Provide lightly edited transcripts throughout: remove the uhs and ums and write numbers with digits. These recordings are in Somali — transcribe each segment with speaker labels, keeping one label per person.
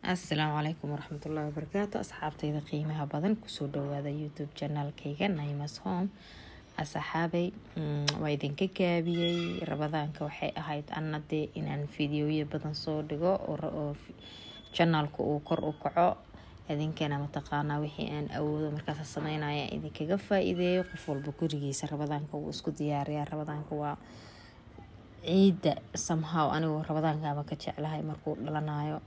Speaker 1: السلام عليكم ورحمة الله وبركاته. أصحابتي إذا قيمها بدن كسودو هذا يوتيوب channel كيغا نايمس هوم أصحابي وإذن كجابي رمضان كوحي أهايد أنا دي إن فيديو بدن صودقو أو channel كو كر وكعو إذن كان متقانا وحي أن أود مركز السمينا يا إذن كجفا إذا قفل بكورجي رمضان كو اسكو دياريا رمضان كو عيد somehow أنا رمضان كما كجعلها مركو لنايو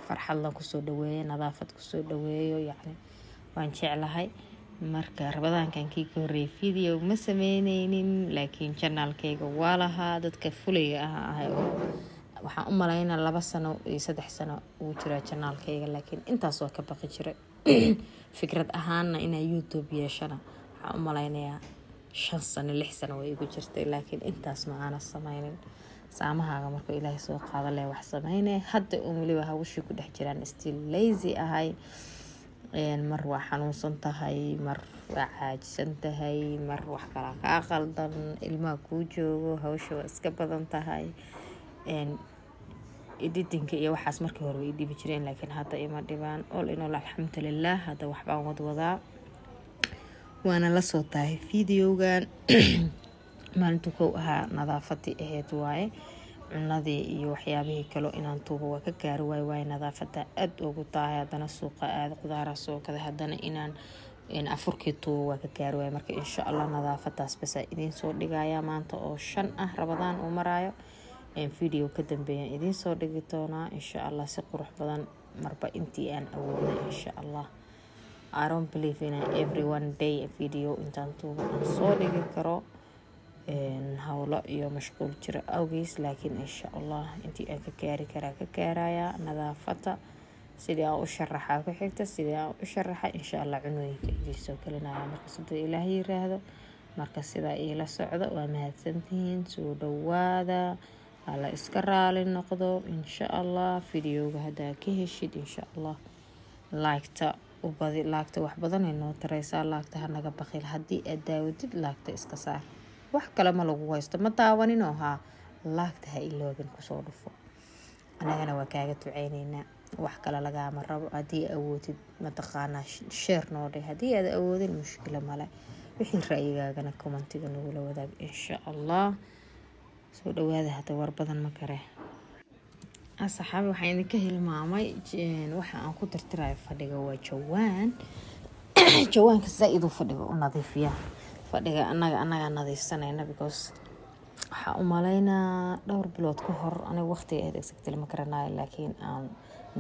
Speaker 1: farxad la kusoo dhaweeyo nadaafad kusoo dhaweeyo yani waan jeclahay marka rabadaankan kii ka horeeyay video ma sameyneynin laakiin channelkayga waa lahaa dadka fuliga ah waxaan u maleynaa 2 sano iyo 3 sano uu jira channelkayga laakiin intaas waa ka baqi jiray fikrad ahaanna inay YouTube yeeshana waxaan u maleynayaa 5 sano 6 sano way igu jirtay laakiin intaas ma aana sameynin saamahaga markuu ilaahay soo qaado leh wax sameynay hadda waliba hawshii ku dhex jiraan still lazy ahay mar waa xanuunsan tahay mar waa caajsan tahay mar wax kala ka qaldan ilmaha ku joogo hawsha waa iska badan tahay editing iyo waxaas markii hore way dhibi jireen laakiin hadda ima dhibaan all in all alxamdulillah hadda wax baan wadwadaa waana la soo tahay videogan maalintu ku ahaa nadaafadii ahayd waaye cunadii iyo waxyaabihii kale inaan tuubo waa ka gaari waay nadaafada aad ugu tahay hadana suuqa aad qudaar soo kada hadana inaan afurkii tuubo waa ka gaari waay marka insha Allah nadaafadaas bas idin soo dhigaya maanta oo 5 ah Ramadaan oo maraayo video ka dambeeyay idin soo dhigi doona insha Allah si qurux badan marba intii aan awoodo insha Allah I don't believe in every one day a video intaan tuubo soo dhigi karo hawlo iyo mashquul jira awgeys laakiin insha Allah intii aan ka gaari karaa ka gaaraya nadaafada sidii aan u sharaxaa ku xigta sidii aan u sharaxay insha Allah cunooyinka idin soo galinaya marka sidoo Ilaahay yiraahdo marka sida ay la socdo waa mahadsantihiin soo dhawaada alla iska raali noqdo insha Allah videoga hada ka heshid insha Allah like-ta ubadi like-ta wax badan inoo taraysa like-ta hanaga baqil hadii aad daawadid like-ta iska saar wax kale ma lagu haysto ma daawanin oo ha laagta ha iloogan ku soo dhufo anagana waa kaaga duceynayna wax kale laga ma rabo hadii awoodid ma taqaana share noode hadii aad awoodin mushkila male wixii ra'yigaagana commentiga nagu la wadaag insha Allah soo dhawaada hada war badan ma kare asxaabi waxaan idinka hilmaamay waxa aan ku tirtirayo fadhiga waa jawaanka zaid u fadhiga u nadiifiya fadhiga anaga nadiifsanayna because waxa u maleynaa dhowr bilood ka hor aniga waqtiga aad exactly ma garanayo laakiin aan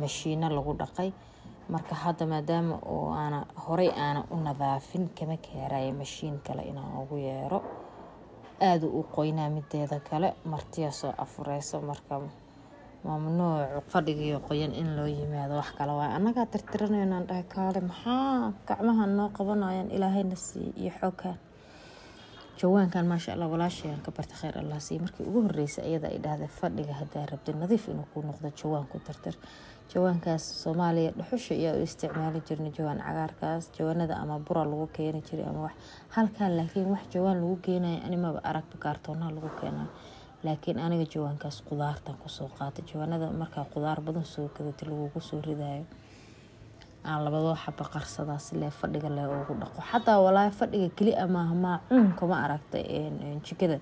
Speaker 1: mashiina lagu dhaqay marka hadda maadaama oo ana horay aan u nadaafin kama keenay mashiin kale inaan ugu yeero aad u qoynaa mideeda kale martiya soo afureyso marka mamnuuc fadhiga qoyan in loo yimaado wax kale waa anaga tirtiranayna dhahay kaale maxaa gacmaha noo qabanayaan ilaahayna si iyo xoga jawaankan ma sha Allah walaasheen ka barta khayr Allah si markii ugu horeysay ayada ay dhahday fadhiga hadaa rabtid nadiif inuu ku noqdo jawaan ku tirtir jawaankaas Soomaaliya dhuxusha iyo isticmaali jirnay jawaan cagaarkaas jawaanada ama bura lagu keenay jiray ama wax halkan laakiin wax jawaan lagu keenay anima arag kaartoona lagu keenay laakiin aniga jawaankaas qudaarta ku soo qaatay jawaanada marka qudaar badan soo kadati lagu soo ridayo aan labado xabba qarsadaas lee fadhiga lee ugu dhaqo xataa walaa fadhiga kali ama cunka ma aragtay jikada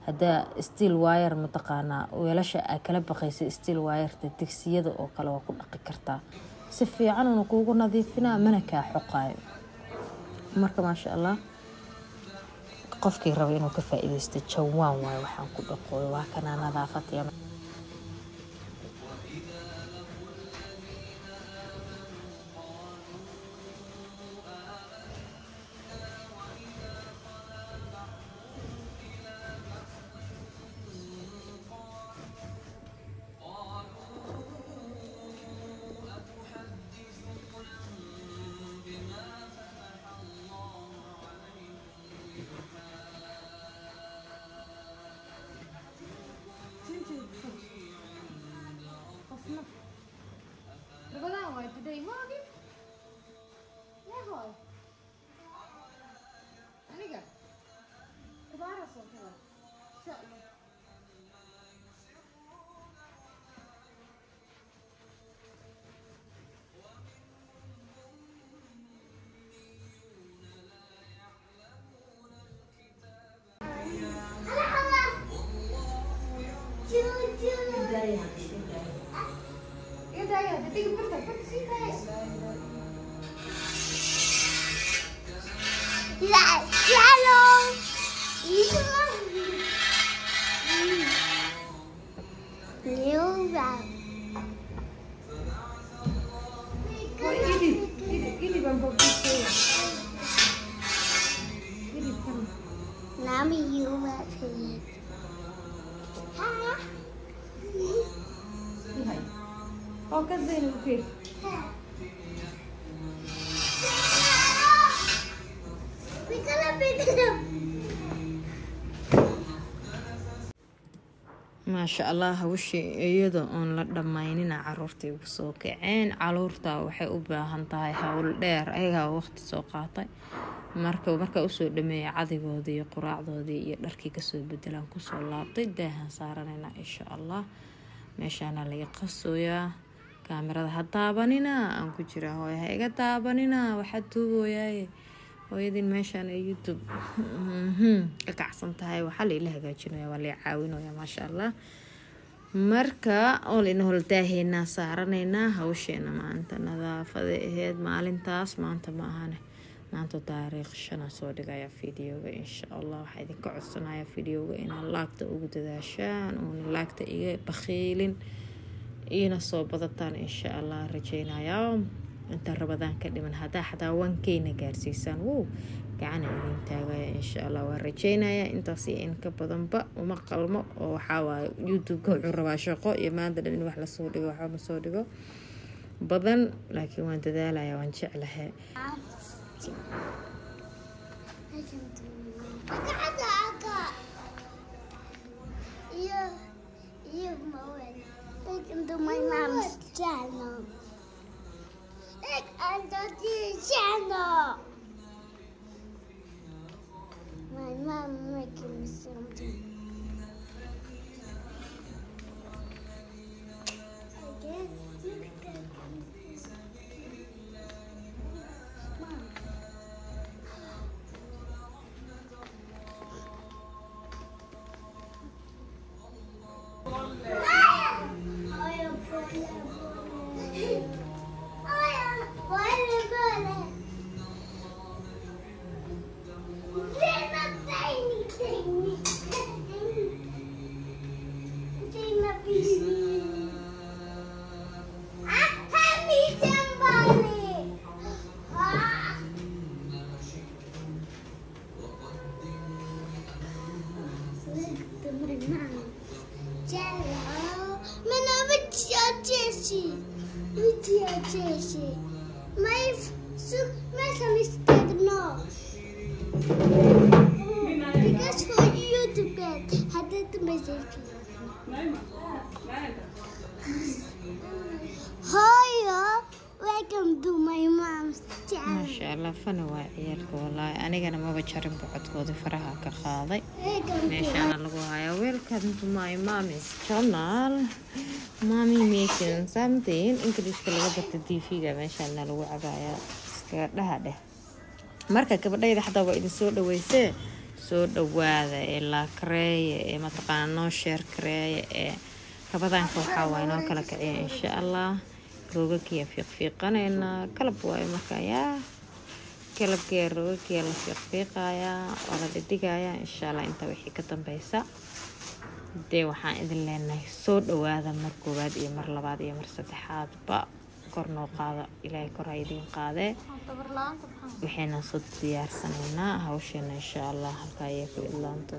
Speaker 1: hada steel wire mataqaana weelasha kala baqaysay steel wire tigsiyada oo kale waa ku dhaqi kartaa si fiican oo kuugu nadiifina mana ka xoqaayo marka ma sha Allah qofkii rabo inuu ka faa'iideysto jawaan waay waxaan ku dhaqo waa kana nadaafad
Speaker 2: today morning. Lehoy. Aniga. Kubara soo kala. Inshallah. بداية دقيقة برتك بس لا سلام يوبا ini bangkok itu ini kan nami yuba sih hai oh kazin oke
Speaker 1: maasha allah hawshii iyada oon la dhammaynina caruurtii ugu soo kaceen. caruurta waxay u baahan tahay hawl dheer, ayagaa waqti soo qaatay. marka usoo dhameeyay cadigoodii iyo quraacdoodii iyo dharkii kasoo bedelaan kusoo laabtay. daahan saaranayna insha allah. meeshaana laga qasooyaa. kaamirada ha daabanina aan ku jiraa. hooy ha iga daabanina, waxaad duubooyaaye. hooyadin meeshaan ee youtube ka kacsan tahay. waxaa la ila hagaajinaya, waa la caawinaya maasha allah. marka ool ina holdaaheynaa saaranaynaa. hawsheena maanta nadaafada aheyd maalintaas. maanta ma ahane, maanta taariikh 5 soo dhigaya fiidiyooga insha allah. waxaa idinka codsanaya fiidiyooga inaad laagta ugu dadaashaan, oona laagta iga bakhiilin, iina soo badataan insha allah. rajaynaya inta rabadaan ka dhiman hadaa xataa 1K-na gaarsiisaan gacana idin taagaya insha allah. waan rajaynaya intaas iyo in ka badanba uma qalmo. oo waxaa waaye youtube-ka wuxuu rabaa shaqo iyo maanta dhan in wax lasoo dhigo, waxba ma soo dhigo badan, laakiin waan dadaalaya, waan jeclahay.
Speaker 2: into my mom's channel. Under the channel. My mom making me something. Again, look at that. Mom.
Speaker 1: maasha allah. fana waa ciyaalka wallaahi. anigana maba jarin bocodkoodii faraha ka qaaday. meeshaana lagu hayaa welcome to my mommy's channel. mommy making something. ingiriiska laga barta tv-ga meeshaana lagu cabayaa. iskaga dhaha dheh. marka gabadhayda xataa waa idin soo dhaweysee. soo dhawaada ee la kareeye ee mataqaana noo sheer kareeye ee rabadaanka waxaa waaye noo kala kiciya insha allah. roogagkiya fiiqfiiqanayna kalab waaye marka yaa kalabkee roogagkiya la fiiqfiiqayaa waa la dhidhigayaa insha allah. inta wixii ka dambeysa dee waxaan idin leenahay soo dhawaada mar koowaad iyo mar labaad iyo mar saddexaadba. kor noo qaada, ilaahay kor ha idin qaadee. waxayna soo diyaarsanaynaa hawsheena insha allah. halkaa ayay ku idlaanto.